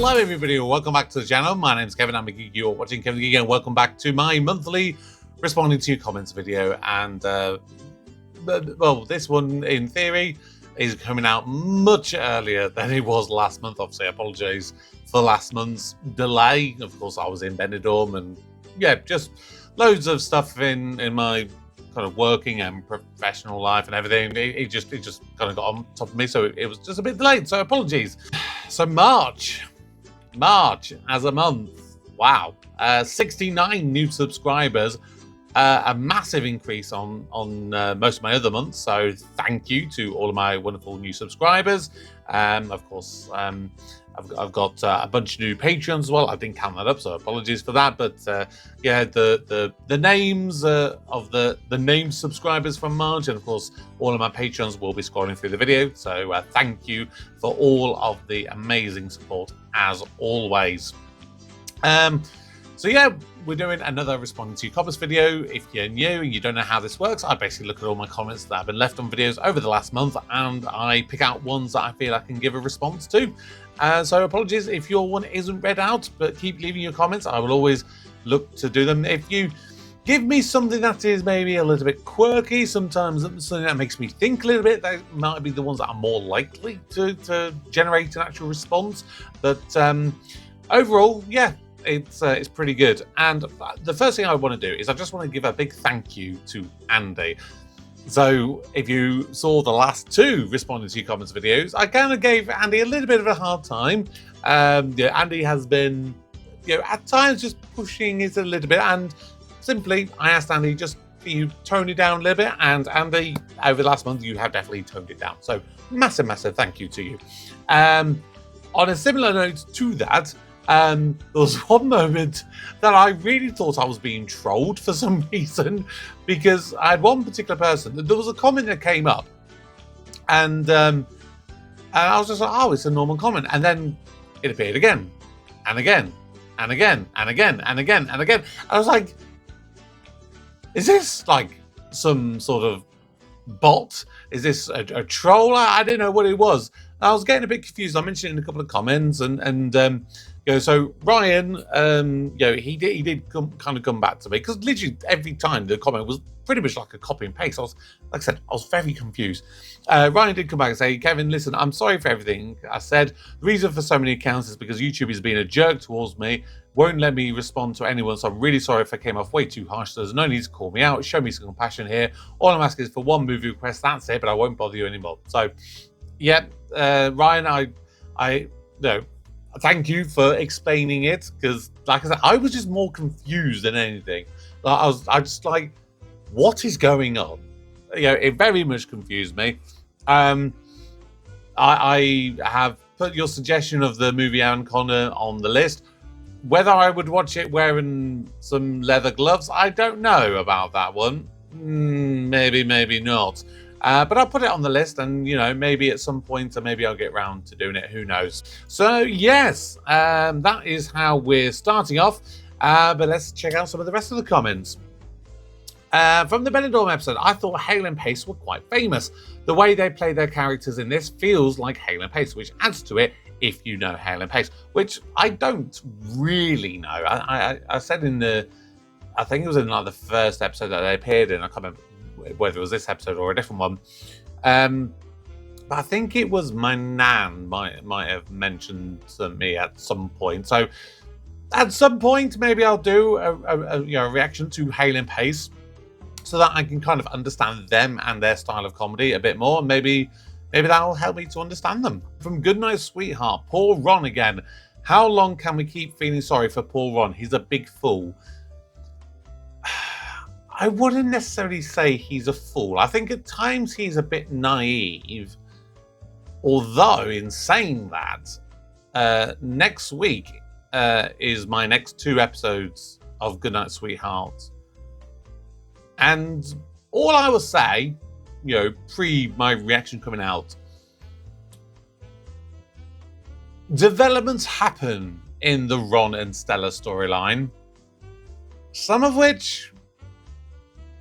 Hello everybody, welcome back to the channel. My name's Kevin, I'm the Geek. You're watching Kevin the Geek, and welcome back to my monthly responding to your comments video. And well, this one in theory is coming out much earlier than it was last month. Obviously, I apologize for last month's delay. Of course, I was in Benidorm, and yeah, just loads of stuff in my kind of working and professional life and everything. It just kind of got on top of me, so it was just a bit delayed, so apologies. So March as a month, wow, 69 new subscribers, a massive increase on most of my other months, so thank you to all of my wonderful new subscribers. Of course, I've got a bunch of new patrons as well. I didn't count that up, so apologies for that. But yeah, the names of the named subscribers from March, and of course, all of my patrons will be scrolling through the video. So thank you for all of the amazing support as always. So yeah, we're doing another responding to your comments video. If you're new and you don't know how this works, I basically look at all my comments that have been left on videos over the last month, and I pick out ones that I feel I can give a response to. So apologies if your one isn't read out, but keep leaving your comments. I will always look to do them. If you give me something that is maybe a little bit quirky, sometimes something that makes me think a little bit, that might be the ones that are more likely to generate an actual response. But overall, yeah, it's pretty good. And the first thing I want to do is I just want to give a big thank you to Andy. So if you saw the last two responding to your comments videos, I kind of gave Andy a little bit of a hard time. Yeah, Andy has been, at times just pushing it a little bit, and simply I asked Andy, just can you tone it down a little bit? And Andy, over the last month, you have definitely toned it down. So massive thank you to you. On a similar note to that, there was one moment that I really thought I was being trolled for some reason, because I had one particular person, there was a comment that came up, and I was just like, oh, it's a normal comment, and then it appeared again and again and again and again and again and again. I was like, is this like some sort of bot? Is this a troll? I didn't know what it was. I was getting a bit confused. I mentioned it in a couple of comments, and so Ryan, he did kind of come back to me, because literally every time the comment was pretty much like a copy and paste. Like I said, I was very confused. Ryan did come back and say, Kevin, listen, I'm sorry for everything I said. The reason for so many accounts is because YouTube is being a jerk towards me, won't let me respond to anyone, so I'm really sorry if I came off way too harsh. There's no need to call me out. Show me some compassion here. All I'm asking is for one movie request, that's it, but I won't bother you anymore. So, yeah, Ryan, I thank you for explaining it, because, like I said, I was just more confused than anything. I just like, what is going on? It very much confused me. I have put your suggestion of the movie Anaconda on the list. Whether I would watch it wearing some leather gloves, I don't know about that one. Maybe not. But I'll put it on the list, and maybe at some point, or maybe I'll get round to doing it. Who knows? So yes, that is how we're starting off. But let's check out some of the rest of the comments. From the Benidorm episode, I thought Hale and Pace were quite famous. The way they play their characters in this feels like Hale and Pace, which adds to it if you know Hale and Pace, which I don't really know. I said in I think it was in like the first episode that they appeared in. I can't remember whether it was this episode or a different one. But I think it was my nan might have mentioned to me at some point. So at some point, maybe I'll do a reaction to Hale and Pace, so that I can kind of understand them and their style of comedy a bit more. Maybe that'll help me to understand them. From Goodnight Sweetheart, poor Ron again. How long can we keep feeling sorry for poor Ron? He's a big fool. I wouldn't necessarily say he's a fool. I think at times he's a bit naive. Although, in saying that, next week is my next 2 episodes of Goodnight Sweetheart. And all I will say, pre my reaction coming out, developments happen in the Ron and Stella storyline, some of which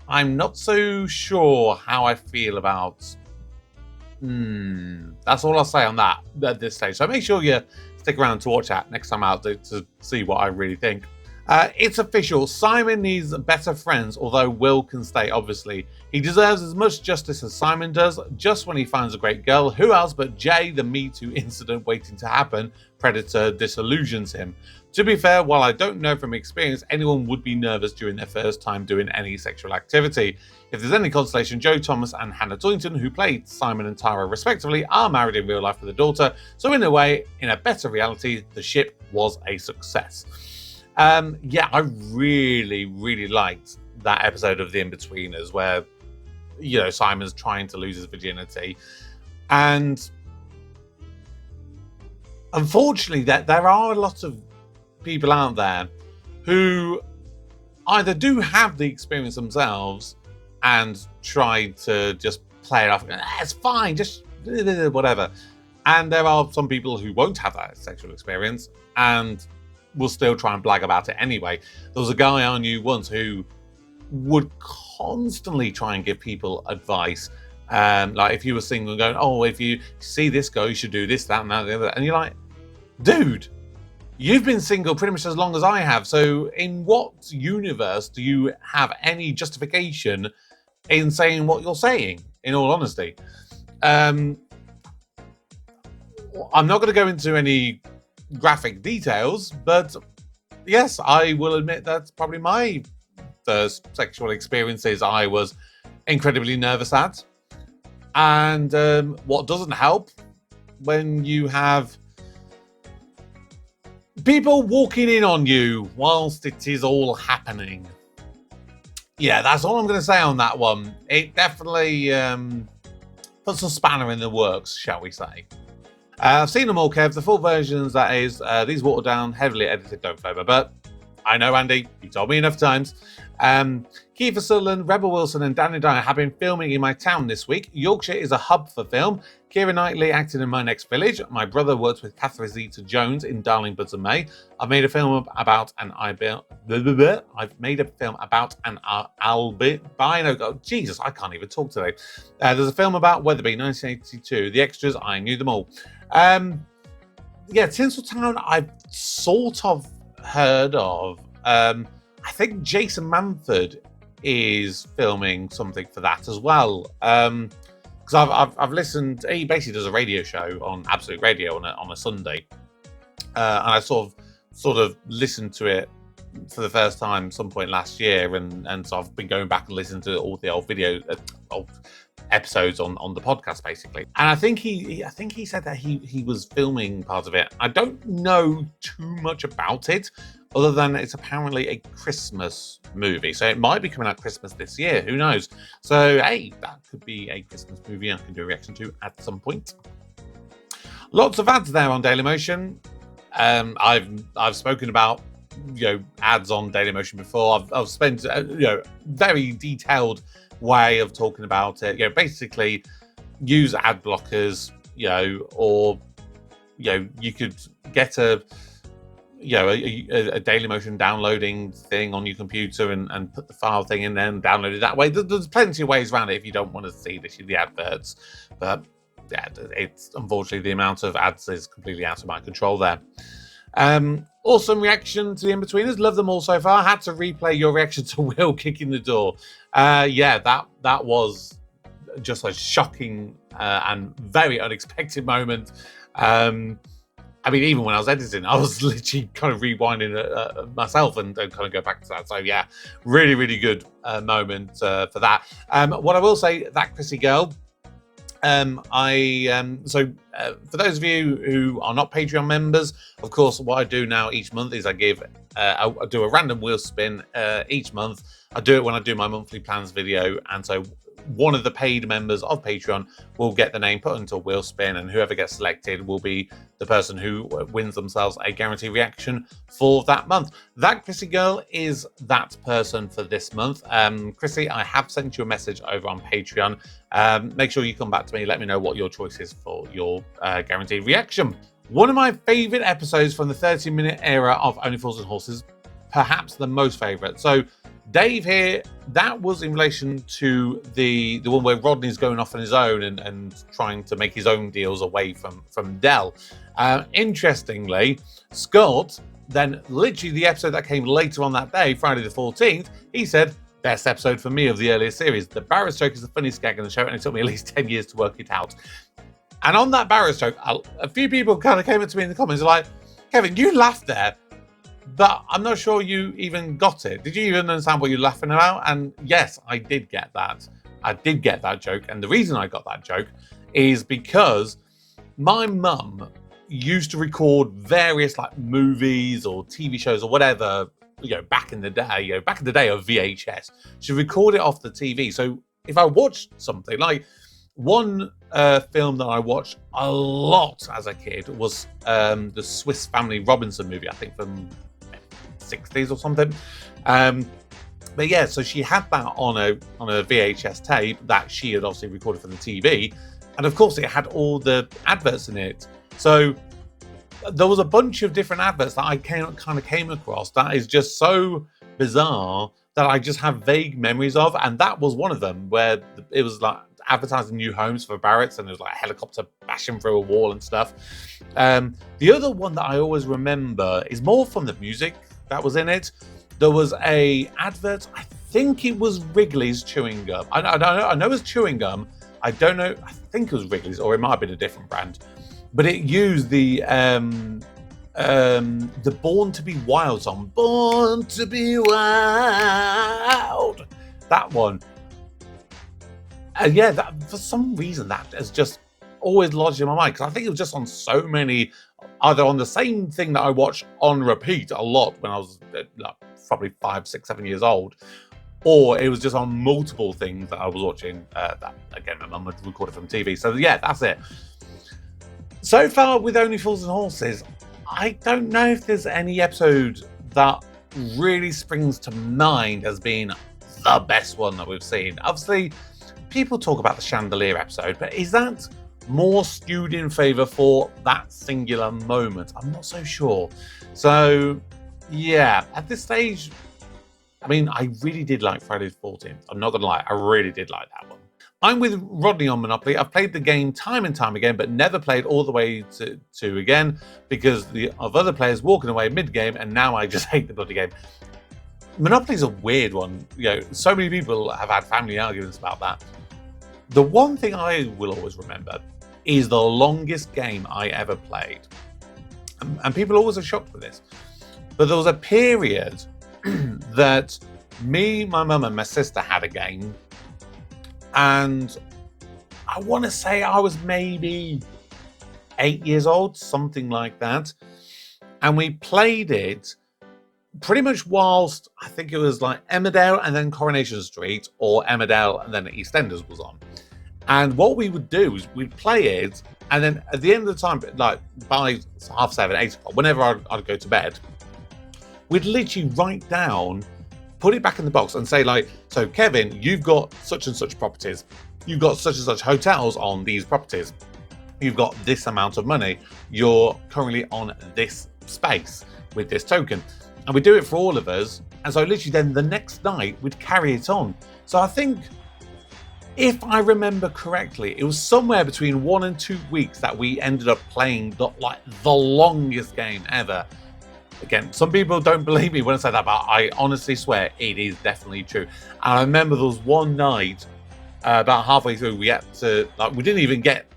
I'm not so sure how I feel about. That's all I'll say on that at this stage. So make sure you stick around to watch that next time out to see what I really think. It's official. Simon needs better friends, although Will can stay, obviously. He deserves as much justice as Simon does. Just when he finds a great girl, who else but Jay, the Me Too incident waiting to happen, Predator disillusions him. To be fair, while I don't know from experience, anyone would be nervous during their first time doing any sexual activity. If there's any consolation, Joe Thomas and Hannah Doynton, who played Simon and Tara respectively, are married in real life with a daughter. So in a way, in a better reality, the ship was a success. Yeah, I really, really liked that episode of The In-Betweeners where, you know, Simon's trying to lose his virginity. And unfortunately, there are a lot of people out there who either do have the experience themselves and try to just play it off. It's fine, just whatever. And there are some people who won't have that sexual experience and will still try and blag about it anyway. There was a guy I knew once who would constantly try and give people advice. Like if you were single and going, oh, if you see this guy, you should do this, that, and that, and the other. And you're like, dude, you've been single pretty much as long as I have. So in what universe do you have any justification in saying what you're saying, in all honesty? I'm not going to go into any graphic details, but yes, I will admit that's probably my first sexual experiences I was incredibly nervous at. And what doesn't help when you have people walking in on you whilst it is all happening. Yeah, that's all I'm going to say on that one. It definitely puts a spanner in the works, shall we say. I've seen them all, Kev. The full versions, that is. These watered down, heavily edited, don't favour. But I know, Andy, you told me enough times. Kiefer Sutherland, Rebel Wilson and Danny Dyer have been filming in my town this week. Yorkshire is a hub for film. Keira Knightley acted in My Next Village. My brother worked with Catherine Zeta-Jones in Darling Buds and May. I've made a film about an albino. Oh, Jesus, I can't even talk today. There's a film about Weatherby, 1982. The extras, I knew them all. Yeah, Tinseltown, I've sort of heard of. I think Jason Manford is filming something for that as well. Because I've listened. He basically does a radio show on Absolute Radio on a Sunday, and I sort of listened to it for the first time some point last year, and so I've been going back and listening to all the old episodes on the podcast basically. And I think he said that he was filming part of it. I don't know too much about it, other than it's apparently a Christmas movie. So it might be coming out Christmas this year, who knows? So hey, that could be a Christmas movie I can do a reaction to at some point. Lots of ads there on Dailymotion. I've spoken about, you know, ads on Dailymotion before. I've spent very detailed way of talking about it. You know, basically use ad blockers, or you could get a Dailymotion downloading thing on your computer and put the file thing in there and download it that way. There's plenty of ways around it if you don't want to see the adverts. But yeah, it's unfortunately the amount of ads is completely out of my control there. Awesome reaction to the In-Betweeners. Love them all so far. Had to replay your reaction to Will kicking the door. Yeah, that was just a shocking and very unexpected moment. I mean, even when I was editing, I was literally kind of rewinding myself and kind of go back to that. So yeah, really, really good moment for that. What I will say, that Chrissy girl, for those of you who are not Patreon members, of course, what I do now each month is I do a random wheel spin each month. I do it when I do my monthly plans video, and so one of the paid members of Patreon will get the name put into a wheel spin, and whoever gets selected will be the person who wins themselves a guaranteed reaction for that month. That Chrissy girl is that person for this month. Chrissy, I have sent you a message over on Patreon. Make sure you come back to me, let me know what your choice is for your guaranteed reaction. One of my favourite episodes from the 30-minute era of Only Fools and Horses, perhaps the most favourite. So Dave here, that was in relation to the one where Rodney's going off on his own and trying to make his own deals away from Del. Interestingly, Scott, then literally the episode that came later on that day, Friday the 14th, he said, best episode for me of the earlier series. The Barrett stroke is the funniest gag in the show, and it took me at least 10 years to work it out. And on that Barrett stroke, a few people kind of came up to me in the comments like, Kevin, you laughed there, but I'm not sure you even got it. Did you even understand what you're laughing about? And yes, I did get that. I did get that joke. And the reason I got that joke is because my mum used to record various like movies or TV shows or whatever, back in the day, back in the day of VHS. She'd record it off the TV. So if I watched something, like one film that I watched a lot as a kid was the Swiss Family Robinson movie, I think from 60s or something. But yeah, so she had that on a VHS tape that she had obviously recorded for the TV. And of course it had all the adverts in it. So there was a bunch of different adverts that I came across that is just so bizarre that I just have vague memories of. And that was one of them where it was like advertising new homes for Barretts, and there was like a helicopter bashing through a wall and stuff. The other one that I always remember is more from the music that was in it. There was a advert, I think it was Wrigley's chewing gum. I know it was chewing gum. I don't know, I think it was Wrigley's, or it might have been a different brand. But it used the Born to Be Wild song. Born to Be Wild. That one. And yeah, that, for some reason, that has just always lodged in my mind, because I think it was just on so many, either on the same thing that I watched on repeat a lot when I was probably 5, 6, 7 years old, or it was just on multiple things that I was watching that, again, my mum had recorded from TV. So yeah, that's it. So far with Only Fools and Horses, I don't know if there's any episode that really springs to mind as being the best one that we've seen. Obviously, people talk about the chandelier episode, but is that more skewed in favour for that singular moment? I'm not so sure. So yeah, at this stage, I mean, I really did like Friday the 14th. I'm not going to lie, I really did like that one. I'm with Rodney on Monopoly. I've played the game time and time again, but never played all the way to again because of other players walking away mid-game, and now I just hate the bloody game. Monopoly's a weird one. So many people have had family arguments about that. The one thing I will always remember is the longest game I ever played. And people always are shocked with this. But there was a period that me, my mum, and my sister had a game. And I want to say I was maybe 8 years old, something like that. And we played it pretty much whilst, I think it was like Emmerdale and then Coronation Street, or Emmerdale and then EastEnders was on. And what we would do is we'd play it, and then at the end of the time, like by 7:30, 8 o'clock, whenever I'd go to bed, we'd literally write down, put it back in the box and say like, so Kevin, you've got such and such properties. You've got such and such hotels on these properties. You've got this amount of money. You're currently on this space with this token. And we do it for all of us. And so literally then the next night we'd carry it on. So I think, if I remember correctly, it was somewhere between 1 and 2 weeks that we ended up playing the longest game ever. Again, some people don't believe me when I say that, but I honestly swear it is definitely true. And I remember there was one night, about halfway through, we had to, we didn't even get,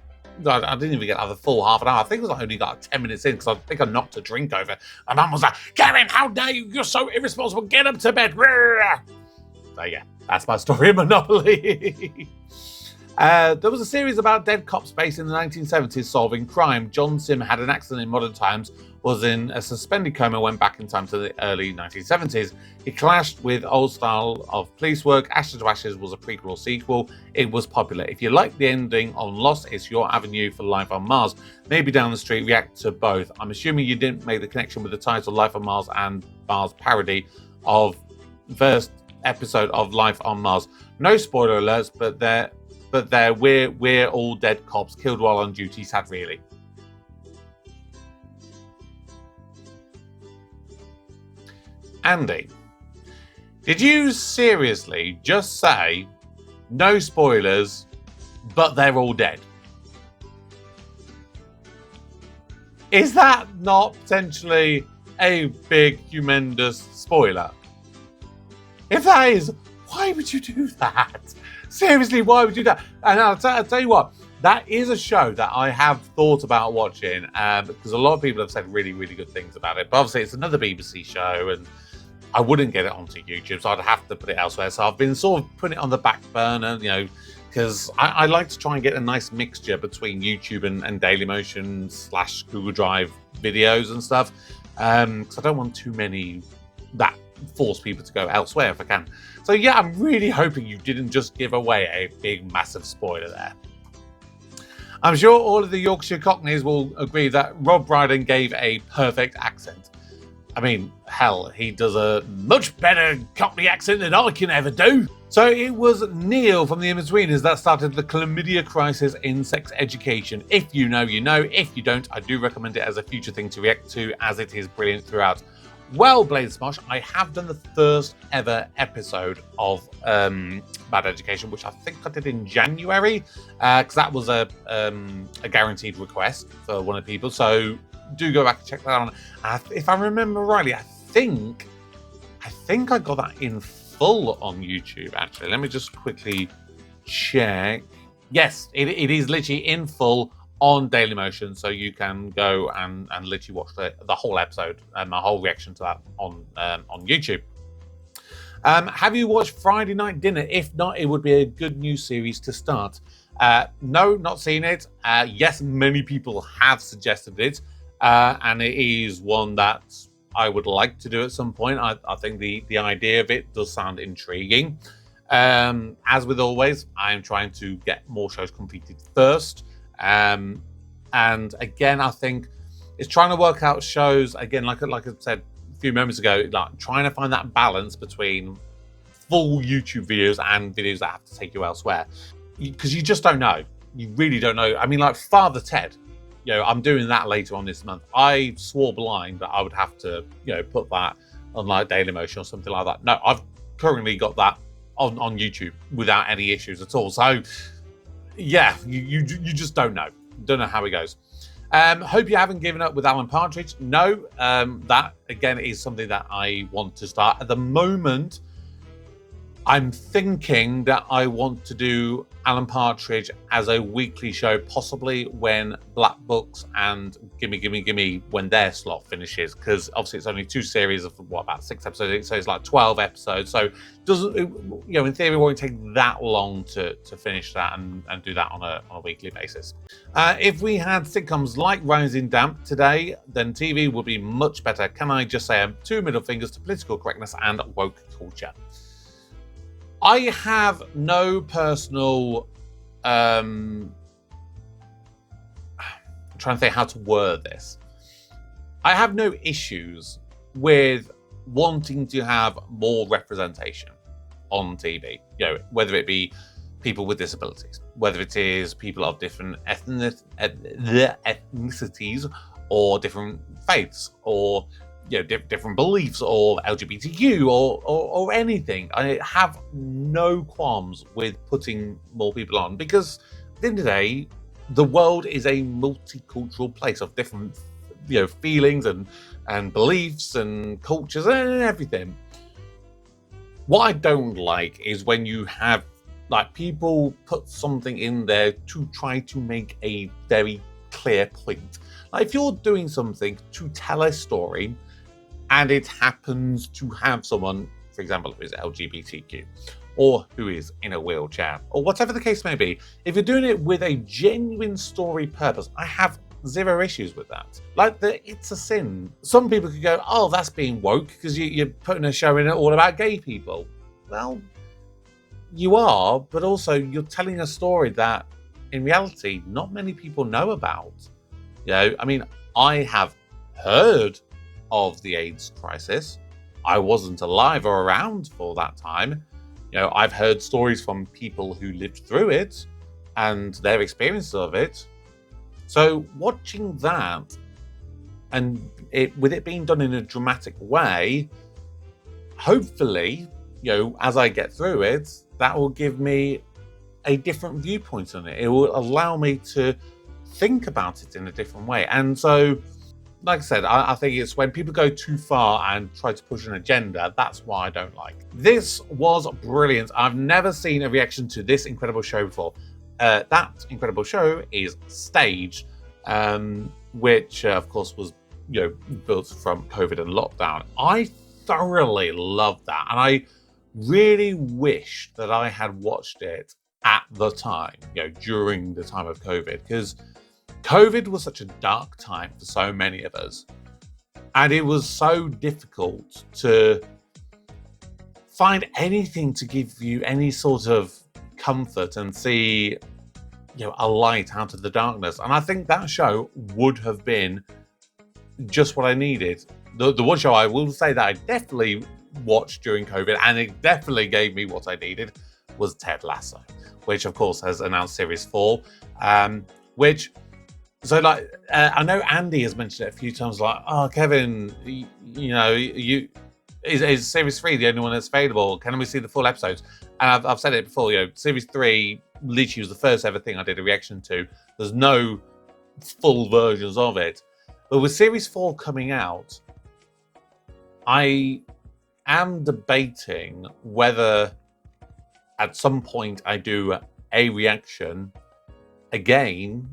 I didn't even get the full half an hour. I think it was only 10 minutes in, because I think I knocked a drink over. My mum was like, Kevin, how dare you? You're so irresponsible. Get up to bed. So yeah, that's my story of Monopoly. There was a series about dead cops based in the 1970s solving crime. John Sim had an accident in modern times, was in a suspended coma, went back in time to the early 1970s. He clashed with old style of police work. Ashes to Ashes was a prequel or sequel. It was popular. If you like the ending on Lost, it's your avenue for Life on Mars. Maybe down the street, react to both. I'm assuming you didn't make the connection with the title Life on Mars and Mars parody of first episode of Life on Mars. No spoiler alerts, but we're all dead cops killed while on duty. Sad, really. Andy, Did you seriously just say no spoilers, but they're all dead? Is that not potentially a big, humongous spoiler? If that is, why would you do that? Seriously, why would you do that? And I'll tell you what, that is a show that I have thought about watching because a lot of people have said really, really good things about it. But obviously, it's another BBC show, and I wouldn't get it onto YouTube, so I'd have to put it elsewhere. So I've been sort of putting it on the back burner, because I like to try and get a nice mixture between YouTube and Dailymotion / Google Drive videos and stuff, because I don't want too many that force people to go elsewhere if I can. So yeah, I'm really hoping you didn't just give away a big, massive spoiler there. I'm sure all of the Yorkshire Cockneys will agree that Rob Brydon gave a perfect accent. I mean, hell, he does a much better Cockney accent than I can ever do. So it was Neil from the In-Betweeners that started the chlamydia crisis in sex education. If you know, you know. If you don't, I do recommend it as a future thing to react to, as it is brilliant throughout. Well, Blade Smosh, I have done the first ever episode of Bad Education, which I think I did in January, because that was a guaranteed request for one of the people. So do go back and check that out. If I remember rightly, I think I got that in full on YouTube, actually. Let me just quickly check. Yes, it is literally in full on Dailymotion, so you can go and literally watch the whole episode and my whole reaction to that on YouTube. Have you watched Friday Night Dinner? If not, it would be a good new series to start. No, not seen it. Yes, many people have suggested it, and it is one that I would like to do at some point. I think the idea of it does sound intriguing. As with always, I'm trying to get more shows completed first. And again, I think it's trying to work out shows, again, like I said a few moments ago, like trying to find that balance between full YouTube videos and videos that have to take you elsewhere. Because you just don't know. You really don't know. I mean, like Father Ted, I'm doing that later on this month. I swore blind that I would have to, put that on like Dailymotion or something like that. No, I've currently got that on YouTube without any issues at all. So yeah, you just don't know. Don't know how it goes. Hope you haven't given up with Alan Partridge. No, that again is something that I want to start. At the moment, I'm thinking that I want to do Alan Partridge as a weekly show, possibly when Black Books and Gimme Gimme Gimme, when their slot finishes, because obviously it's only 2 series of about 6 episodes, so it's like 12 episodes. So doesn't in theory, it won't take that long to finish that and do that on a weekly basis. If we had sitcoms like Rising Damp today, then TV would be much better. Can I just say 2 middle fingers to political correctness and woke culture? I have no personal, I'm trying to think how to word this. I have no issues with wanting to have more representation on TV, whether it be people with disabilities, whether it is people of different ethnicities or different faiths, or different beliefs, or LGBTQ, or anything. I have no qualms with putting more people on, because at the end of the day, the world is a multicultural place of different feelings and beliefs and cultures and everything. What I don't like is when you have like people put something in there to try to make a very clear point. Like if you're doing something to tell a story, and it happens to have someone, for example, who is LGBTQ, or who is in a wheelchair, or whatever the case may be, if you're doing it with a genuine story purpose, I have 0 issues with that. Like, it's a sin. Some people could go, oh, that's being woke because you're putting a show in it all about gay people. Well, you are, but also you're telling a story that, in reality, not many people know about. I mean, I have heard of the AIDS crisis. I wasn't alive or around for that time. I've heard stories from people who lived through it and their experiences of it. So watching that, and with it being done in a dramatic way, hopefully as I get through it, that will give me a different viewpoint on it. It will allow me to think about it in a different way. And so, like I said, I think it's when people go too far and try to push an agenda, that's what I don't like. This was brilliant. I've never seen a reaction to this incredible show before. That incredible show is Staged, which of course was built from COVID and lockdown. I thoroughly loved that, and I really wish that I had watched it at the time, during the time of COVID, because COVID was such a dark time for so many of us, and it was so difficult to find anything to give you any sort of comfort and see, a light out of the darkness. And I think that show would have been just what I needed. The one show I will say that I definitely watched during COVID, and it definitely gave me what I needed, was Ted Lasso, which of course has announced series 4, which. So, I know Andy has mentioned it a few times, like, oh, Kevin, is series 3 the only one that's available? Can we see the full episodes? And I've said it before, series 3 literally was the first ever thing I did a reaction to. There's no full versions of it. But with series 4 coming out, I am debating whether at some point I do a reaction again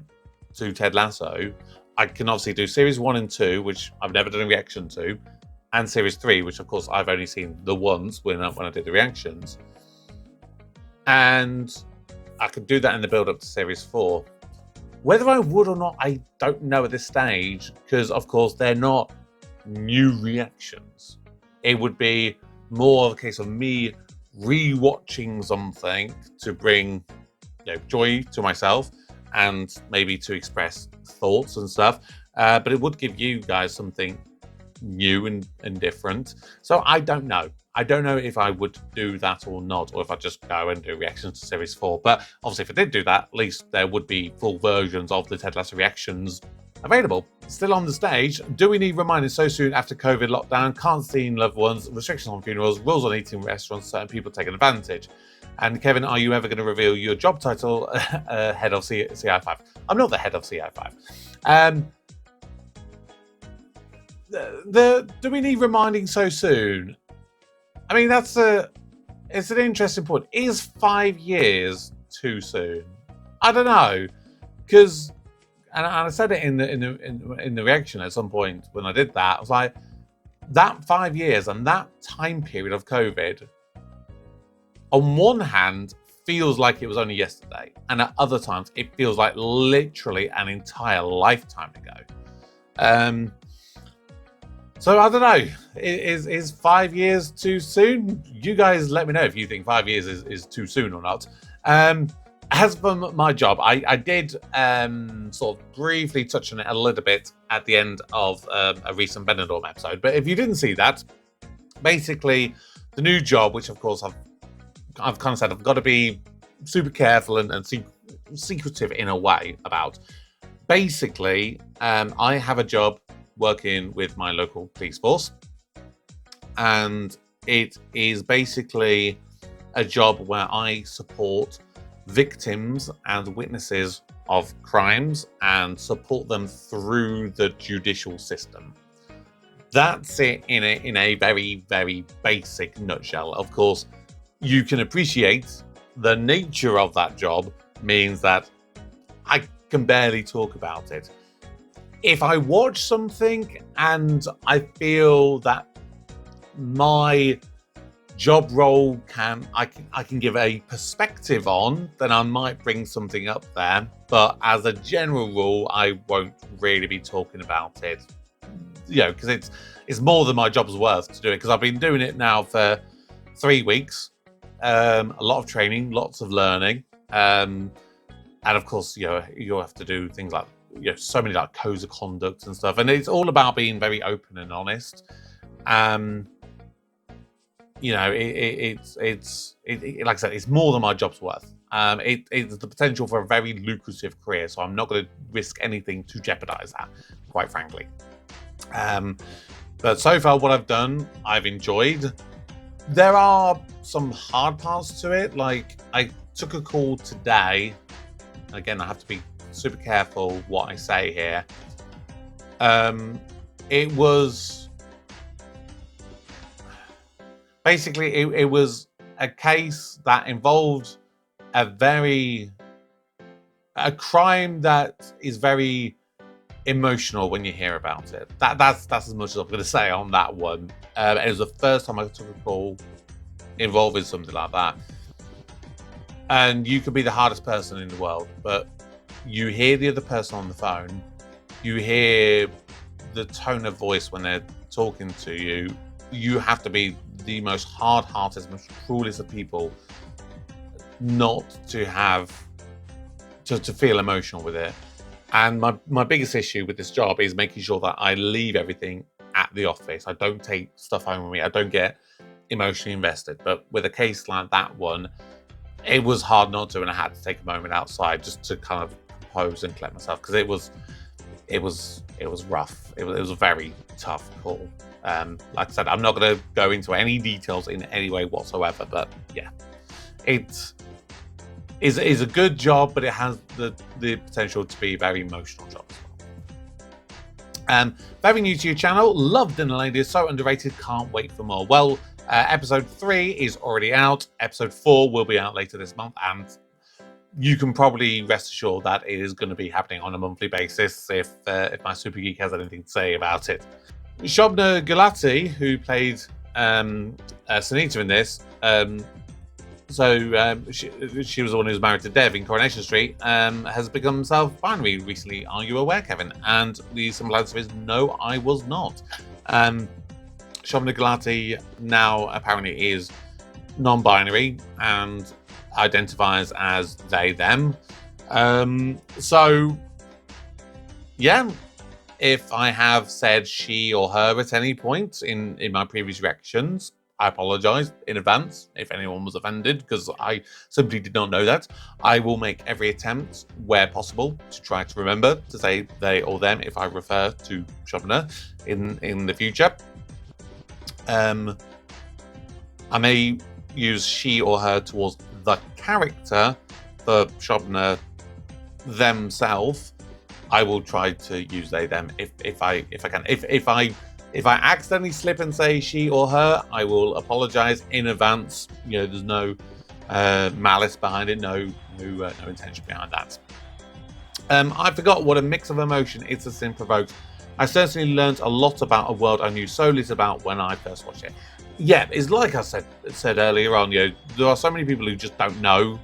to Ted Lasso. I can obviously do series 1 and 2, which I've never done a reaction to, and series 3, which of course I've only seen the once when I did the reactions. And I could do that in the build up to series 4. Whether I would or not, I don't know at this stage, because of course they're not new reactions. It would be more of a case of me re-watching something to bring joy to myself, and maybe to express thoughts and stuff. But it would give you guys something new and different. So I don't know. I don't know if I would do that or not, or if I just go and do reactions to series 4. But obviously if I did do that, at least there would be full versions of the Ted Lasso reactions available. Still on the stage, do we need reminding so soon after COVID lockdown? Can't see loved ones, restrictions on funerals, rules on eating in restaurants, certain people taking advantage. And Kevin, are you ever going to reveal your job title, head of CI5? I'm not the head of CI5. Do we need reminding so soon? I mean, it's an interesting point. Is 5 years too soon? I don't know, because, and I said it in the reaction at some point when I did that. I was like, that 5 years and that time period of COVID, on one hand, feels like it was only yesterday, and at other times it feels like literally an entire lifetime ago. So I don't know. Is 5 years too soon? You guys let me know if you think 5 years is too soon or not. As for my job, I did sort of briefly touch on it a little bit at the end of a recent Benidorm episode. But if you didn't see that, basically the new job, which of course I've kind of said I've got to be super careful and secretive in a way about. Basically, I have a job working with my local police force, and it is basically a job where I support victims and witnesses of crimes and support them through the judicial system. That's it in a very, very basic nutshell. Of course, you can appreciate the nature of that job means that I can barely talk about it. If I watch something and I feel that my job role I can give a perspective on, then I might bring something up there. But as a general rule, I won't really be talking about it, because it's more than my job's worth to do it, because I've been doing it now for 3 weeks. A lot of training, lots of learning, and of course, you have to do things like so many like codes of conduct and stuff, and it's all about being very open and honest. It's like I said, it's more than my job's worth. It's the potential for a very lucrative career, so I'm not going to risk anything to jeopardize that, quite frankly. But so far, what I've done, I've enjoyed. There are some hard parts to it. Like, I took a call today. Again, I have to be super careful what I say here. It was basically it was a case that involved a crime that is very emotional when you hear about it. That's as much as I'm going to say on that one. It was the first time I took a call involving something like that, and you could be the hardest person in the world, but you hear the other person on the phone, you hear the tone of voice when they're talking to you. You have to be the most hard-hearted, most cruelest of people not to have to feel emotional with it. And my biggest issue with this job is making sure that I leave everything at the office. I don't take stuff home with me. I don't get emotionally invested. But with a case like that one, it was hard not to, and I had to take a moment outside just to kind of compose and collect myself, because it was rough. It was a very tough call. Like I said, I'm not going to go into any details in any way whatsoever, but yeah, it is a good job, but it has the potential to be a very emotional job as well. Very new to your channel, loved in the lady is so underrated, can't wait for more. Well, episode 3 is already out. Episode 4 will be out later this month, and you can probably rest assured that it is going to be happening on a monthly basis if my Super Geek has anything to say about it. Shobna Gulati, who played Sunita in this, she was the one who was married to Dev in Coronation Street, has become self-binary recently. Are you aware, Kevin? And the simple answer is no, I was not. Shobna Gulati now apparently is non-binary and identifies as they, them. So, yeah, if I have said she or her at any point in my previous reactions, I apologise in advance if anyone was offended, because I simply did not know that. I will make every attempt where possible to try to remember to say they or them if I refer to Shobna in the future. I may use she or her towards the character. For Shobna themselves, I will try to use they, them if I can. If I accidentally slip and say she or her, I will apologise in advance. You know, there's no malice behind it, no intention behind that. I forgot what a mix of emotion It's a Sin provoked. I certainly learned a lot about a world I knew so little about when I first watched it. Yeah, it's like I said earlier on, you know, there are so many people who just don't know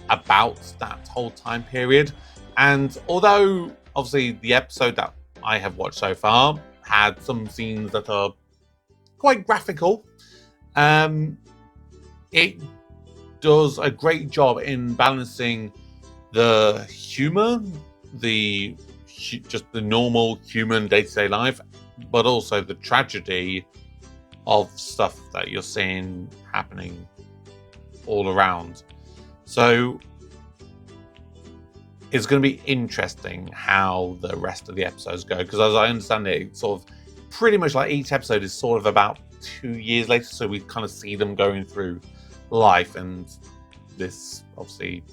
about that whole time period. And although obviously the episode that I have watched so far had some scenes that are quite graphical, it does a great job in balancing the humor, just the normal human day-to-day life, but also the tragedy of stuff that you're seeing happening all around. So it's going to be interesting how the rest of the episodes go, because as I understand it, it's sort of pretty much like each episode is sort of about 2 years later, so we kind of see them going through life and this obviously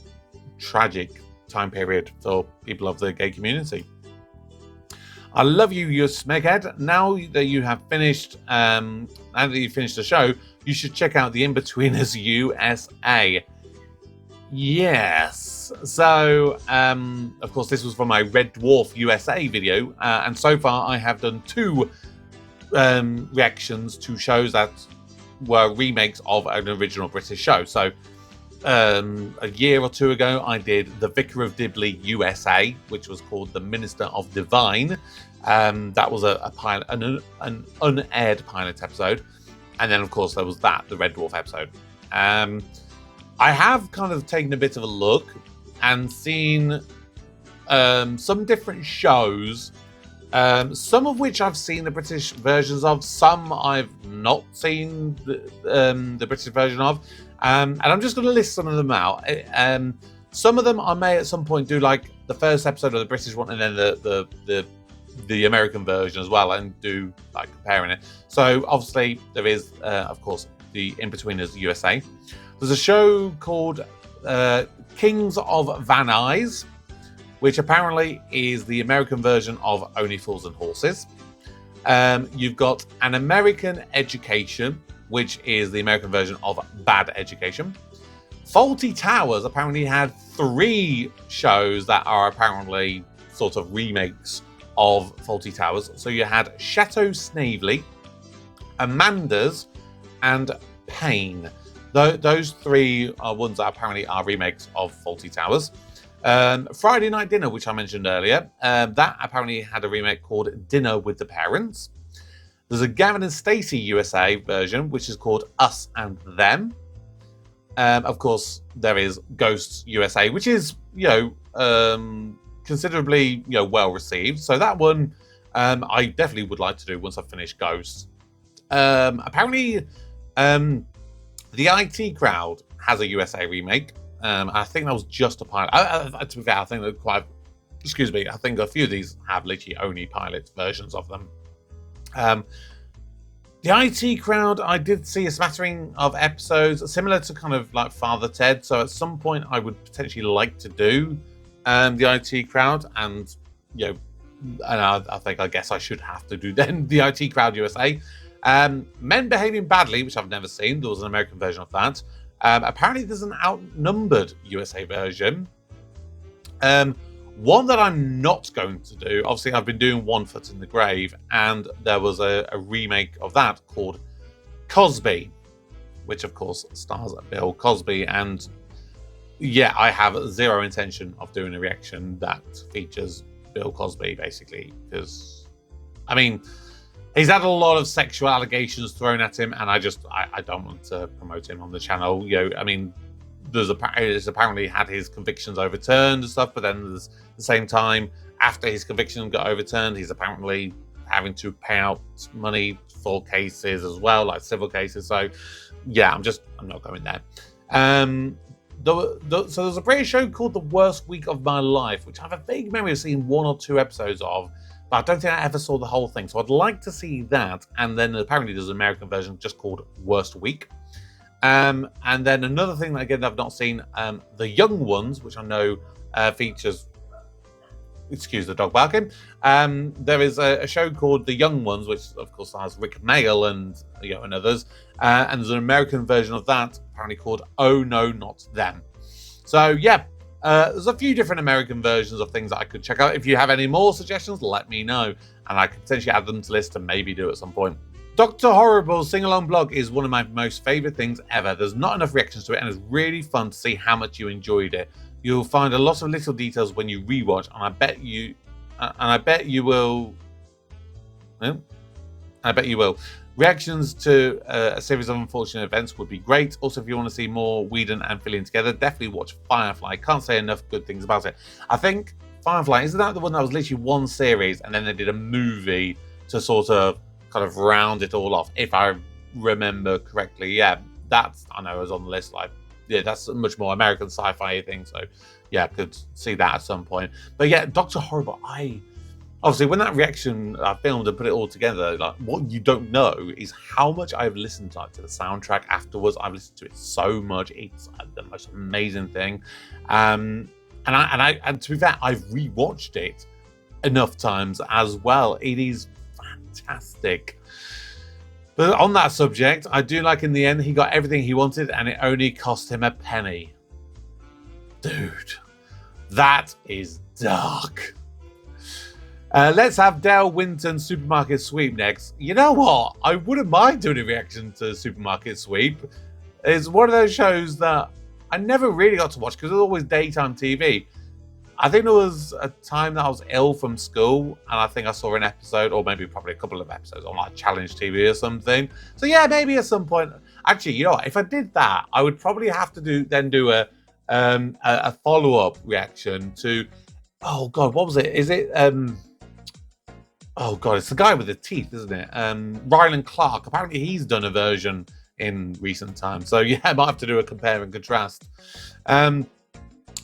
tragic time period for people of the gay community. I love you, you smeghead. Now that you have finished, the show, you should check out the In-Betweeners USA. Yes. So, of course, this was from my Red Dwarf USA video, and so far I have done 2 reactions to shows that were remakes of an original British show. So, a year or 2 ago, I did The Vicar of Dibley USA, which was called The Minister of Divine. That was a pilot, an unaired pilot episode. And then, of course, there was the Red Dwarf episode. I have kind of taken a bit of a look and seen some different shows, some of which I've seen the British versions of, some I've not seen the British version of. And I'm just going to list some of them out. Some of them I may at some point do like the first episode of the British one and then the American version as well, and do like comparing it. So obviously there is, of course, the In-Betweeners USA. There's a show called Kings of Van Nuys, which apparently is the American version of Only Fools and Horses. You've got An American Education, which is the American version of Bad Education. Fawlty Towers apparently had 3 shows that are apparently sort of remakes of Fawlty Towers. So you had Chateau Snavely, Amanda's, and Pain. Those 3 are ones that apparently are remakes of Fawlty Towers. Friday Night Dinner, which I mentioned earlier, that apparently had a remake called Dinner with the Parents. There's a Gavin and Stacey USA version, which is called Us and Them. Of course, there is Ghosts USA, which is, considerably, well received. So that one, I definitely would like to do once I've finished Ghosts. Apparently, the IT Crowd has a USA remake. I think that was just a pilot. To be fair, I think that I think a few of these have literally only pilot versions of them. The IT Crowd, I did see a smattering of episodes similar to kind of like Father Ted. So at some point, I would potentially like to do the IT Crowd, and I guess I should have to do then the IT Crowd USA. Men Behaving Badly, which I've never seen. There was an American version of that. Apparently, there's an Outnumbered USA version. One that I'm not going to do, obviously, I've been doing One Foot in the Grave, and there was a remake of that called Cosby, which, of course, stars Bill Cosby. And yeah, I have zero intention of doing a reaction that features Bill Cosby, basically, because, I mean, he's had a lot of sexual allegations thrown at him, and I don't want to promote him on the channel. I mean, he's apparently had his convictions overturned and stuff, but then at the same time, after his conviction got overturned, he's apparently having to pay out money for cases as well, like civil cases. So yeah, I'm not going there. So there's a British show called The Worst Week of My Life, which I have a vague memory of seeing 1 or 2 episodes of, but I don't think I ever saw the whole thing. So I'd like to see that. And then apparently there's an American version just called Worst Week. And then another thing that, again, I've not seen, The Young Ones, which I know features, excuse the dog barking. There is a show called The Young Ones, which of course has Rick Mayall and others. And there's an American version of that apparently called Oh No, Not Them. So yeah, there's a few different American versions of things that I could check out. If you have any more suggestions, let me know, and I could potentially add them to the list and maybe do at some point. Dr. Horrible's sing-along blog is one of my most favourite things ever. There's not enough reactions to it, and it's really fun to see how much you enjoyed it. You'll find a lot of little details when you rewatch, and I bet you will. I bet you will. Reactions to a series of unfortunate events would be great. Also, if you want to see more Whedon and Fillion together, definitely watch Firefly. Can't say enough good things about it. I think Firefly, isn't that the one that was literally one series and then they did a movie to sort of kind of round it all off, if I remember correctly? Yeah, that's, I know, it was on the list. Like, yeah, that's a much more American sci-fi thing. So yeah, could see that at some point. But yeah, Dr. Horrible, obviously, when that reaction I filmed and put it all together, like, what you don't know is how much I've listened to the soundtrack afterwards. I've listened to it so much. It's the most amazing thing. And to be fair, I've rewatched it enough times as well. It is fantastic. But on that subject, I do like in the end, he got everything he wanted and it only cost him a penny. Dude, that is dark. Let's have Dale Winton Supermarket Sweep next. You know what? I wouldn't mind doing a reaction to Supermarket Sweep. It's one of those shows that I never really got to watch because it was always daytime TV. I think there was a time that I was ill from school and I think I saw an episode, or maybe probably a couple of episodes on like Challenge TV or something. So yeah, maybe at some point. Actually, you know what? If I did that, I would probably have to do a follow-up reaction to, oh God, what was it? Is it oh God, it's the guy with the teeth, isn't it? Ryland Clark. Apparently he's done a version in recent times. So yeah, I might have to do a compare and contrast.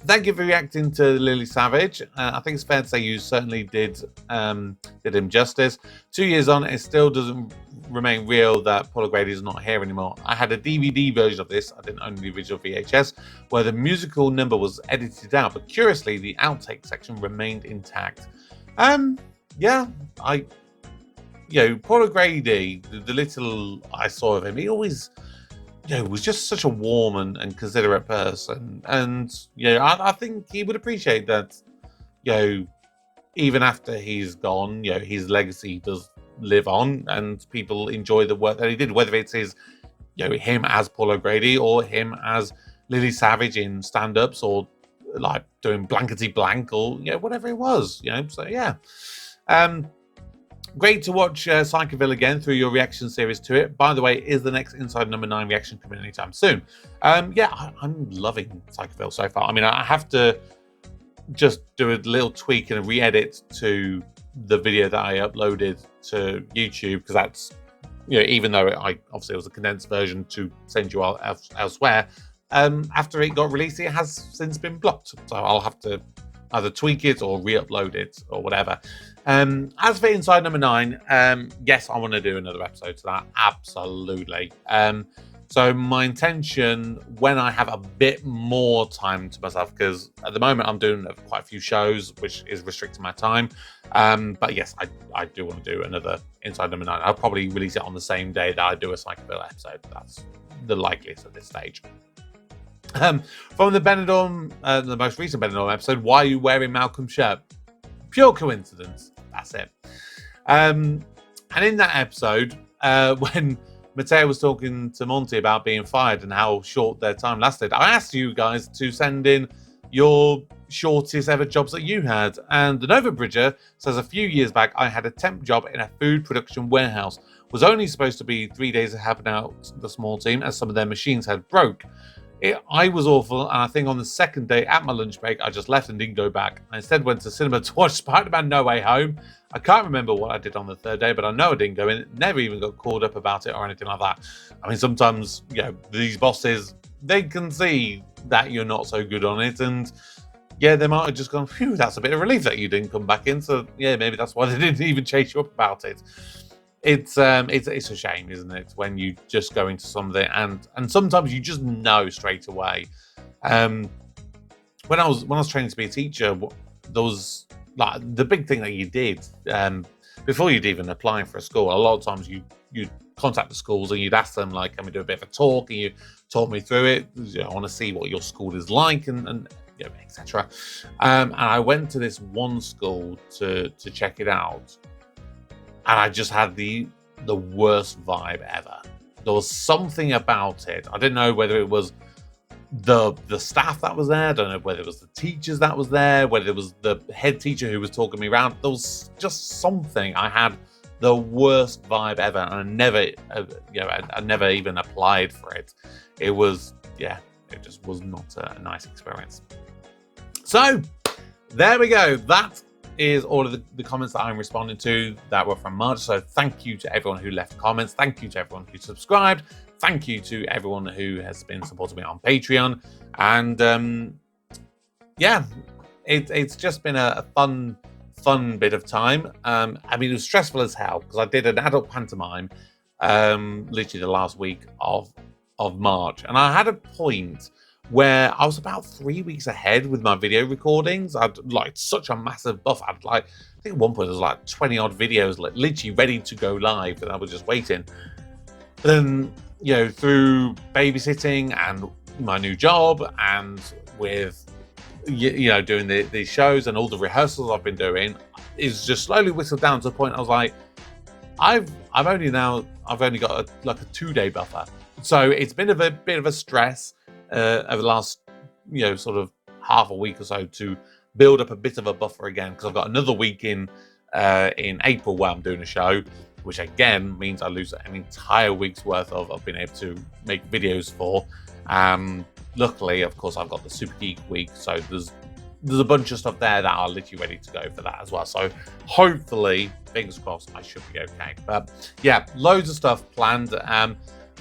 Thank you for reacting to Lily Savage. I think it's fair to say you certainly did him justice. 2 years on, it still doesn't remain real that Paul O'Grady is not here anymore. I had a DVD version of this. I didn't own the original VHS, where the musical number was edited out, but curiously, the outtake section remained intact. Yeah, Paul O'Grady, the little I saw of him, he always, was just such a warm and considerate person. And, I think he would appreciate that, even after he's gone, his legacy does live on and people enjoy the work that he did, whether it's him as Paul O'Grady or him as Lily Savage in stand-ups or like doing blankety blank or, whatever it was, so yeah. Great to watch Psychoville again through your reaction series to it. By the way, is the next Inside Number 9 reaction coming anytime soon? Yeah, I'm loving Psychoville so far. I mean, I have to just do a little tweak and a re-edit to the video that I uploaded to YouTube, because that's, even though obviously it was a condensed version to send you all elsewhere, after it got released, it has since been blocked. So I'll have to either tweak it or re-upload it or whatever. As for Inside Number 9, yes, I want to do another episode to that. Absolutely. So my intention, when I have a bit more time to myself, because at the moment I'm doing quite a few shows, which is restricting my time. But yes, I do want to do another Inside Number 9. I'll probably release it on the same day that I do a Psychoville episode. That's the likeliest at this stage. From the Benidorm, the most recent Benidorm episode, why are you wearing Malcolm's shirt? Pure coincidence. That's it. And in that episode, when Matteo was talking to Monty about being fired and how short their time lasted, I asked you guys to send in your shortest ever jobs that you had. And the Nova Bridger says, a few years back, I had a temp job in a food production warehouse. Was only supposed to be 3 days of helping out the small team as some of their machines had broke. I was awful, and I think on the second day at my lunch break, I just left and didn't go back. I instead went to cinema to watch Spider-Man No Way Home. I can't remember what I did on the third day, but I know I didn't go in. Never even got called up about it or anything like that. I mean, sometimes, these bosses, they can see that you're not so good on it, and yeah, they might have just gone, phew, that's a bit of relief that you didn't come back in. So yeah, maybe that's why they didn't even chase you up about it. It's a shame, isn't it, when you just go into something and sometimes you just know straight away. When I was training to be a teacher, there was like the big thing that you did before you'd even apply for a school. A lot of times you'd contact the schools and you'd ask them, like, can we do a bit of a talk? And you talk me through it. I want to see what your school is like and etc. And I went to this one school to check it out. And I just had the worst vibe ever. There was something about it. I didn't know whether it was the staff that was there. I don't know whether it was the teachers that was there, whether it was the head teacher who was talking me around. There was just something. I had the worst vibe ever, and I never even applied for it. It was, it just was not a nice experience. So there we go. That is all of the comments that I'm responding to that were from March. So thank you to everyone who left comments. Thank you to everyone who subscribed. Thank you to everyone who has been supporting me on Patreon. And it's just been a fun bit of time. I mean, it was stressful as hell because I did an adult pantomime literally the last week of March. And I had a point where I was about 3 weeks ahead with my video recordings. I'd like such a massive buff. I think at one point there was like 20 odd videos literally ready to go live, and I was just waiting. Then, through babysitting and my new job and with, doing these shows and all the rehearsals I've been doing, is just slowly whistled down to the point I was like, I've only got a 2-day buffer. So it's been a bit of a stress over the last, sort of half a week or so to build up a bit of a buffer again, because I've got another week in April where I'm doing a show, which again means I lose an entire week's worth of being able to make videos for. Luckily, of course, I've got the Super Geek week, so there's a bunch of stuff there that are literally ready to go for that as well. So hopefully, fingers crossed, I should be okay. But yeah, loads of stuff planned.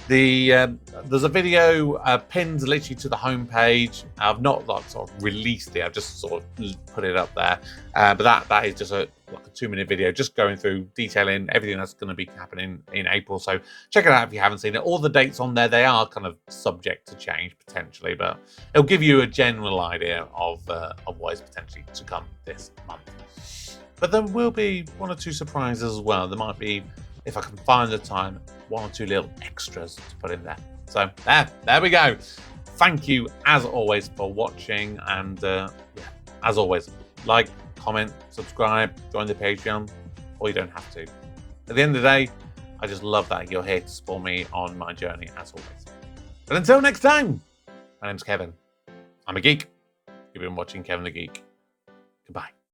There's a video pinned literally to the homepage. I've not like sort of released it. I've just sort of put it up there. But that is just like a 2-minute video, just going through detailing everything that's going to be happening in April. So check it out if you haven't seen it. All the dates on there, they are kind of subject to change potentially, but it'll give you a general idea of what is potentially to come this month. But there will be 1 or 2 surprises as well. There might be, if I can find the time, 1 or 2 little extras to put in there. So there we go. Thank you as always for watching, and yeah, as always, like, comment, subscribe, join the Patreon, or you don't have to. At the end of the day, I just love that you're here to support me on my journey as always. But until next time, my name's Kevin. I'm a geek. You've been watching Kevin the Geek. Goodbye.